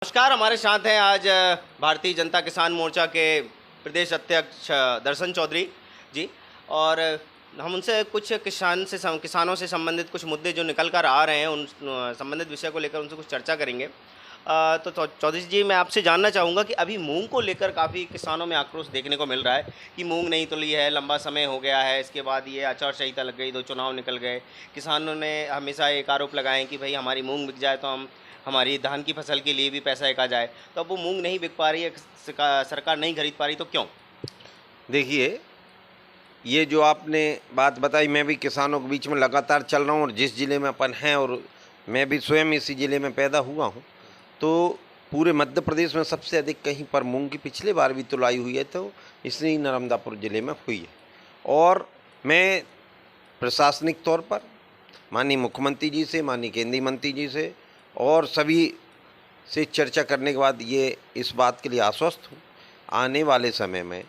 नमस्कार, हमारे साथ हैं आज भारतीय जनता किसान मोर्चा के प्रदेश अध्यक्ष दर्शन चौधरी जी। और हम उनसे कुछ किसानों से संबंधित कुछ मुद्दे जो निकल कर आ रहे हैं उन संबंधित विषय को लेकर उनसे कुछ चर्चा करेंगे। तो चौधरी जी, मैं आपसे जानना चाहूँगा कि अभी मूंग को लेकर काफ़ी किसानों में आक्रोश देखने को मिल रहा है कि मूंग नहीं तुली है, लंबा समय हो गया है, इसके बाद ये आचार संहिता लग गई, 2 चुनाव निकल गए। किसानों ने हमेशा एक आरोप लगाए कि भाई हमारी मूंग बिक जाए तो हम हमारी धान की फसल के लिए भी पैसा एका जाए। तो अब वो मूंग नहीं बिक पा रही है, सरकार नहीं खरीद पा रही, तो क्यों? देखिए, ये जो आपने बात बताई, मैं भी किसानों के बीच में लगातार चल रहा हूँ और जिस ज़िले में अपन हैं, और मैं भी स्वयं इसी ज़िले में पैदा हुआ हूँ, तो पूरे मध्य प्रदेश में सबसे अधिक कहीं पर मूंग की पिछली बार भी तुलाई हुई है, तो इसलिए नर्मदापुर ज़िले में हुई है। और मैं प्रशासनिक तौर पर माननीय मुख्यमंत्री जी से, माननीय केंद्रीय मंत्री जी से और सभी से चर्चा करने के बाद ये इस बात के लिए आश्वस्त हूँ, आने वाले समय में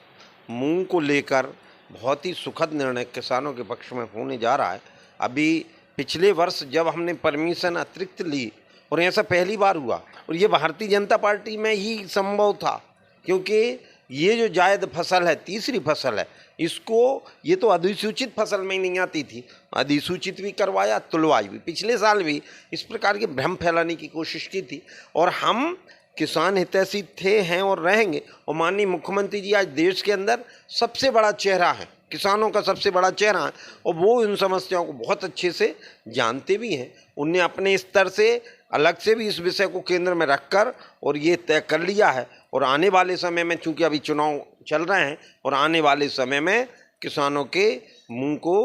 मूंग को लेकर बहुत ही सुखद निर्णय किसानों के पक्ष में होने जा रहा है। अभी पिछले वर्ष जब हमने परमिशन अतिरिक्त ली, और ऐसा पहली बार हुआ, और ये भारतीय जनता पार्टी में ही संभव था, क्योंकि ये जो जायद फसल है, तीसरी फसल है, इसको ये तो अधिसूचित फसल में ही नहीं आती थी, अधिसूचित भी करवाया, तुलवाई भी। पिछले साल भी इस प्रकार के भ्रम फैलाने की कोशिश की थी, और हम किसान हितैषी थे, हैं और रहेंगे। और माननीय मुख्यमंत्री जी आज देश के अंदर सबसे बड़ा चेहरा है, किसानों का सबसे बड़ा चेहरा है, और वो इन समस्याओं को बहुत अच्छे से जानते भी हैं। उनने अपने स्तर से अलग से भी इस विषय को केंद्र में रखकर और ये तय कर लिया है। और आने वाले समय में, चूंकि अभी चुनाव चल रहे हैं, और आने वाले समय में किसानों के मूंग को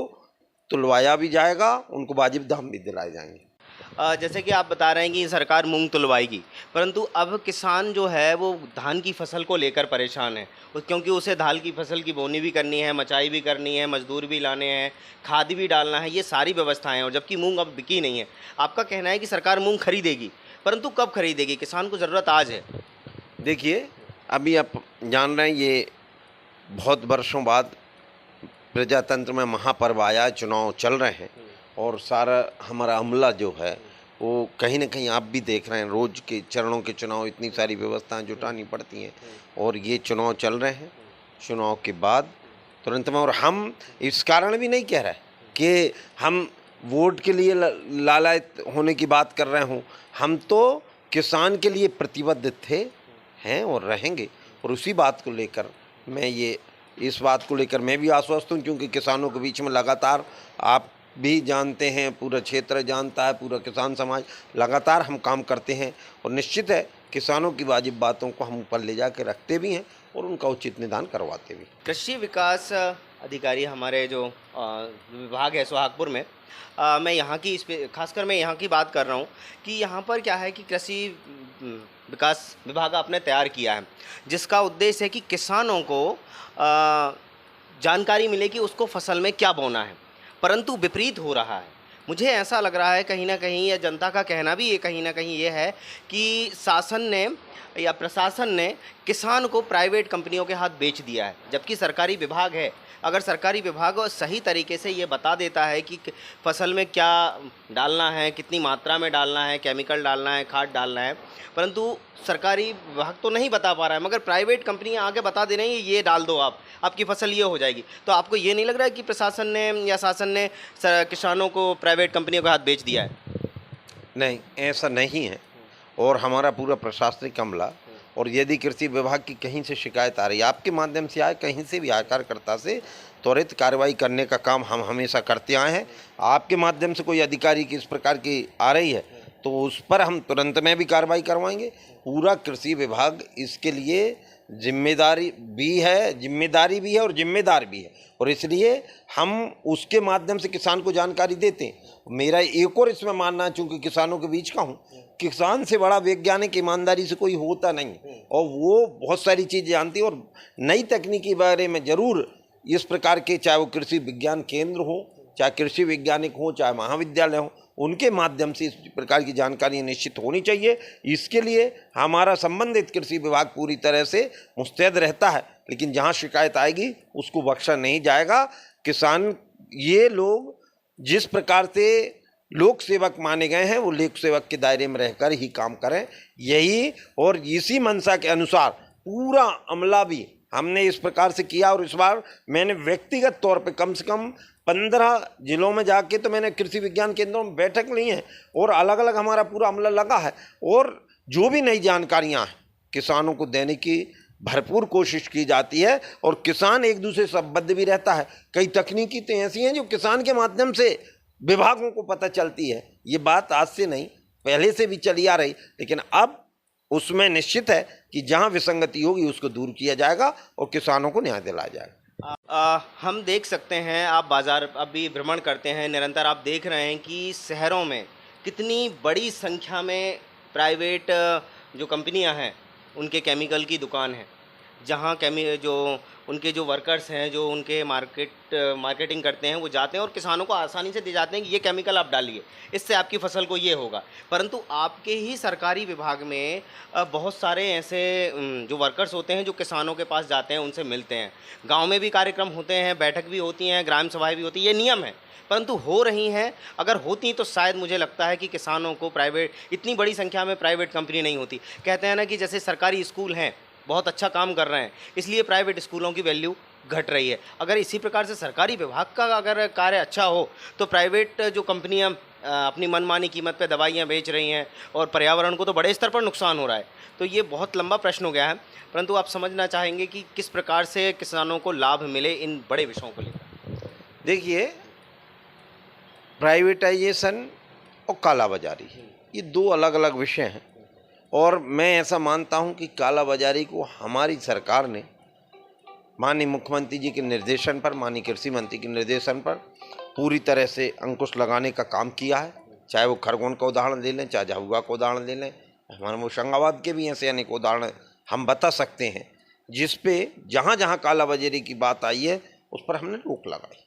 तुलवाया भी जाएगा, उनको वाजिब दाम भी दिलाए जाएंगे। जैसे कि आप बता रहे हैं कि सरकार मूंग तुलवाएगी, परंतु अब किसान जो है वो धान की फसल को लेकर परेशान है, क्योंकि उसे धान की फसल की बोनी भी करनी है, मचाई भी करनी है, मजदूर भी लाने हैं, खाद भी डालना है, ये सारी व्यवस्थाएं हैं, और जबकि मूंग अब बिकी नहीं है। आपका कहना है कि सरकार मूंग खरीदेगी, परंतु कब खरीदेगी? किसान को ज़रूरत आज है। देखिए, अभी आप जान रहे हैं, ये बहुत वर्षों बाद प्रजातंत्र में महापर्व आया, चुनाव चल रहे हैं, और सारा हमारा अमला जो है वो कहीं ना कहीं आप भी देख रहे हैं, रोज़ के चरणों के चुनाव, इतनी सारी व्यवस्थाएं जुटानी पड़ती हैं, और ये चुनाव चल रहे हैं। चुनाव के बाद तुरंत में, और हम इस कारण भी नहीं कह रहे कि हम वोट के लिए लालायित होने की बात कर रहे हों, हम तो किसान के लिए प्रतिबद्ध थे, हैं और रहेंगे। और उसी बात को लेकर इस बात को लेकर मैं भी आश्वस्त हूँ, क्योंकि किसानों के बीच में लगातार, आप भी जानते हैं, पूरा क्षेत्र जानता है, पूरा किसान समाज, लगातार हम काम करते हैं, और निश्चित है किसानों की वाजिब बातों को हम ऊपर ले जाके रखते भी हैं और उनका उचित निदान करवाते भी। कृषि विकास अधिकारी हमारे जो विभाग है सोहागपुर में, मैं यहाँ की खासकर मैं यहाँ की बात कर रहा हूँ कि यहाँ पर क्या है कि कृषि विकास विभाग आपने तैयार किया है, जिसका उद्देश्य है कि किसानों को जानकारी मिले कि उसको फसल में क्या बोना है, परंतु विपरीत हो रहा है। मुझे ऐसा लग रहा है कहीं ना कहीं, या जनता का कहना भी ये कहीं ना कहीं ये है कि शासन ने या प्रशासन ने किसान को प्राइवेट कंपनियों के हाथ बेच दिया है, जबकि सरकारी विभाग है। अगर सरकारी विभाग सही तरीके से ये बता देता है कि फसल में क्या डालना है, कितनी मात्रा में डालना है, केमिकल डालना है, खाद डालना है, परंतु सरकारी विभाग तो नहीं बता पा रहा है, मगर प्राइवेट कंपनियां आगे बता दे रही हैं ये डाल दो, आपकी फसल ये हो जाएगी। तो आपको ये नहीं लग रहा है कि प्रशासन ने या शासन ने किसानों को प्राइवेट कंपनियों के हाथ बेच दिया है? नहीं, ऐसा नहीं है, और हमारा पूरा प्रशासनिक अमला, और यदि कृषि विभाग की कहीं से शिकायत आ रही है, आपके माध्यम से आए, कहीं से भी आए, कार्यकर्ता से त्वरित कार्रवाई करने का काम हम हमेशा करते आए हैं। आपके माध्यम से कोई अधिकारी की इस प्रकार की आ रही है तो उस पर हम तुरंत में भी कार्रवाई करवाएंगे। पूरा कृषि विभाग इसके लिए जिम्मेदारी भी है और जिम्मेदार भी है, और इसलिए हम उसके माध्यम से किसान को जानकारी देते हैं। मेरा एक और इसमें मानना है, चूँकि किसानों के बीच का हूँ, किसान से बड़ा वैज्ञानिक ईमानदारी से कोई होता नहीं, और वो बहुत सारी चीज़ जानती है, और नई तकनीकी बारे में ज़रूर इस प्रकार के, चाहे वो कृषि विज्ञान केंद्र हो, चाहे कृषि वैज्ञानिक हो, चाहे महाविद्यालय हो, उनके माध्यम से इस प्रकार की जानकारी निश्चित होनी चाहिए। इसके लिए हमारा संबंधित कृषि विभाग पूरी तरह से मुस्तैद रहता है, लेकिन जहां शिकायत आएगी उसको बख्शा नहीं जाएगा। किसान, ये लोग जिस प्रकार से लोक सेवक माने गए हैं वो लोक सेवक के दायरे में रहकर ही काम करें, यही और इसी मंशा के अनुसार पूरा अमला भी हमने इस प्रकार से किया। और इस बार मैंने व्यक्तिगत तौर पे कम से कम 15 जिलों में जाके तो मैंने कृषि विज्ञान केंद्रों में बैठक ली है और अलग अलग हमारा पूरा अमला लगा है और जो भी नई जानकारियां हैं किसानों को देने की भरपूर कोशिश की जाती है और किसान एक दूसरे से संबद्ध भी रहता है। कई तकनीकी तो ऐसी हैं जो किसान के माध्यम से विभागों को पता चलती है। ये बात आज से नहीं पहले से भी चली आ रही, लेकिन अब उसमें निश्चित है कि जहां विसंगति होगी उसको दूर किया जाएगा और किसानों को न्याय दिलाया जाएगा। हम देख सकते हैं, आप बाज़ार अभी भ्रमण करते हैं निरंतर, आप देख रहे हैं कि शहरों में कितनी बड़ी संख्या में प्राइवेट जो कंपनियां हैं उनके केमिकल की दुकान है, जहां जो उनके जो वर्कर्स हैं जो उनके मार्केटिंग करते हैं वो जाते हैं और किसानों को आसानी से दे जाते हैं कि ये केमिकल आप डालिए, इससे आपकी फसल को ये होगा। परंतु आपके ही सरकारी विभाग में बहुत सारे ऐसे जो वर्कर्स होते हैं जो किसानों के पास जाते हैं, उनसे मिलते हैं। गांव में भी कार्यक्रम होते हैं, बैठक भी होती हैं, ग्राम सभाएं भी होती हैं, ये नियम है, परंतु हो रही हैं। अगर होती तो शायद मुझे लगता है कि किसानों को प्राइवेट इतनी बड़ी संख्या में प्राइवेट कंपनी नहीं होती। कहते हैं ना कि जैसे सरकारी स्कूल हैं बहुत अच्छा काम कर रहे हैं, इसलिए प्राइवेट स्कूलों की वैल्यू घट रही है। अगर इसी प्रकार से सरकारी विभाग का अगर कार्य अच्छा हो तो प्राइवेट जो कंपनियां अपनी मनमानी कीमत पे दवाइयां बेच रही हैं और पर्यावरण को तो बड़े स्तर पर नुकसान हो रहा है। तो ये बहुत लंबा प्रश्न हो गया है, परंतु आप समझना चाहेंगे कि किस प्रकार से किसानों को लाभ मिले इन बड़े विषयों को लेकर। देखिए, प्राइवेटाइजेशन और कालाबाजारी ये दो अलग अलग विषय हैं और मैं ऐसा मानता हूं कि कालाबाजारी को हमारी सरकार ने माननीय मुख्यमंत्री जी के निर्देशन पर, माननीय कृषि मंत्री के निर्देशन पर पूरी तरह से अंकुश लगाने का काम किया है। चाहे वो खरगोन का उदाहरण ले लें, चाहे झाबुआ का उदाहरण ले लें, हमारे होशंगाबाद के भी ऐसे अनेक उदाहरण हम बता सकते हैं जिस पे जहाँ जहाँ कालाबाजारी की बात आई है उस पर हमने रोक लगाई।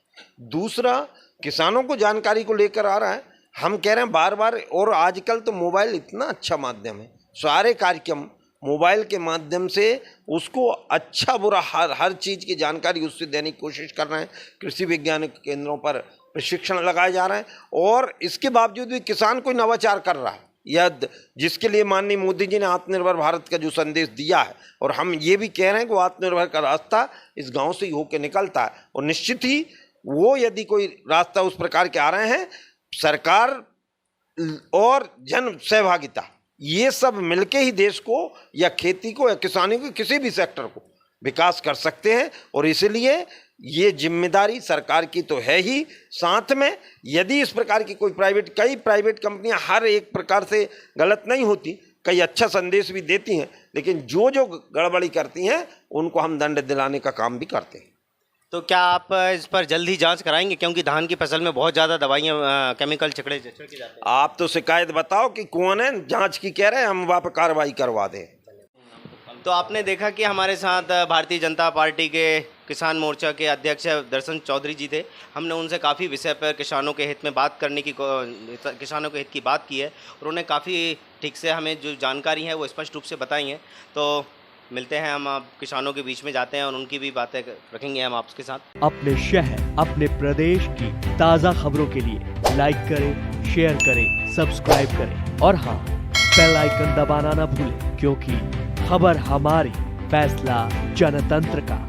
दूसरा, किसानों को जानकारी को लेकर आ रहा है, हम कह रहे हैं बार बार, और आजकल तो मोबाइल इतना अच्छा माध्यम है, सारे कार्यक्रम मोबाइल के माध्यम से उसको अच्छा बुरा हर चीज़ की जानकारी उससे देने की कोशिश कर रहे हैं। कृषि विज्ञान केंद्रों पर प्रशिक्षण लगाए जा रहे हैं और इसके बावजूद भी किसान कोई नवाचार कर रहा है, या जिसके लिए माननीय मोदी जी ने आत्मनिर्भर भारत का जो संदेश दिया है, और हम ये भी कह रहे हैं कि वो आत्मनिर्भर का रास्ता इस गांव से ही होकर निकलता है। और निश्चित ही वो यदि कोई रास्ता उस प्रकार के आ रहे हैं, सरकार और जन सहभागिता ये सब मिलके ही देश को या खेती को या किसानी को किसी भी सेक्टर को विकास कर सकते हैं। और इसलिए ये जिम्मेदारी सरकार की तो है ही, साथ में यदि इस प्रकार की कोई कई प्राइवेट कंपनियां हर एक प्रकार से गलत नहीं होती, कई अच्छा संदेश भी देती हैं, लेकिन जो गड़बड़ी करती हैं उनको हम दंड दिलाने का काम भी करते हैं। तो क्या आप इस पर जल्द ही जांच कराएंगे, क्योंकि धान की फसल में बहुत ज़्यादा दवाइयाँ केमिकल छिड़के जाते हैं? आप तो शिकायत बताओ कि कौन है, जांच की कह रहे हैं, हम वहाँ पर कार्रवाई करवा दें। तो आपने देखा कि हमारे साथ भारतीय जनता पार्टी के किसान मोर्चा के अध्यक्ष दर्शन चौधरी जी थे। हमने उनसे काफ़ी विषय पर किसानों के हित में बात करने की, किसानों के हित की बात की है और उन्होंने काफ़ी ठीक से हमें जो जानकारी है वो स्पष्ट रूप से बताई हैं। तो मिलते हैं, हम आप किसानों के बीच में जाते हैं और उनकी भी बातें रखेंगे हम आपके साथ। अपने शहर, अपने प्रदेश की ताज़ा खबरों के लिए लाइक करें, शेयर करें, सब्सक्राइब करें और हाँ, बेल आइकन दबाना ना भूलें, क्योंकि खबर हमारी, फैसला जनतंत्र का।